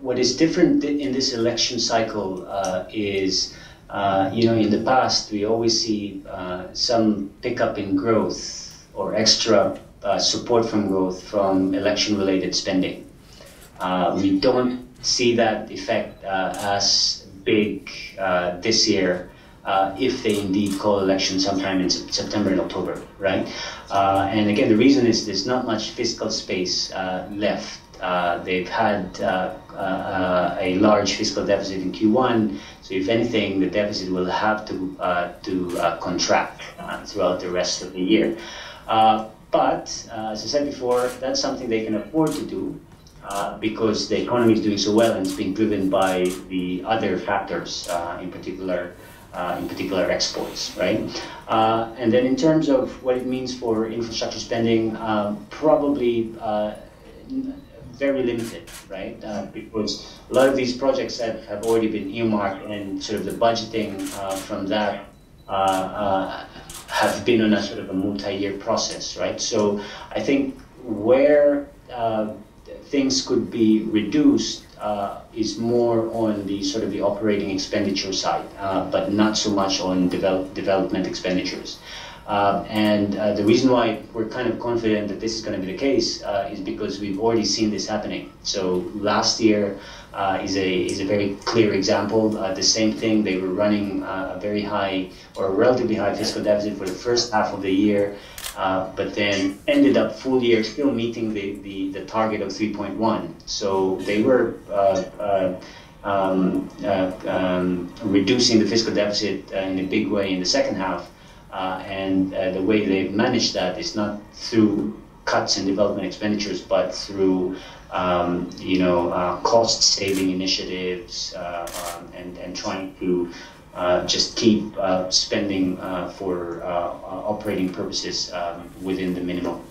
what is different in this election cycle is, in the past we always see some pickup in growth or extra support from growth from election-related spending. We don't see that effect as big this year if they indeed call elections sometime in September and October, right? And again, the reason is there's not much fiscal space left. They've had a large fiscal deficit in Q1, so if anything, the deficit will have to contract throughout the rest of the year. But as I said before, that's something they can afford to do because the economy is doing so well and it's being driven by the other factors, in particular exports, right? And then in terms of what it means for infrastructure spending, probably very limited, right? Because a lot of these projects have already been earmarked, and sort of the budgeting from that have been on a sort of a multi-year process, right? So I think where things could be reduced is more on the sort of the operating expenditure side, but not so much on development expenditures. And the reason why we're kind of confident that this is going to be the case is because we've already seen this happening. So last year is a very clear example. The same thing, they were running a very high or a relatively high fiscal deficit for the first half of the year, but then ended up full year still meeting the target of 3.1. So they were reducing the fiscal deficit in a big way in the second half. And the way they've managed that is not through cuts in development expenditures, but through cost-saving initiatives and trying to just keep spending for operating purposes within the minimum.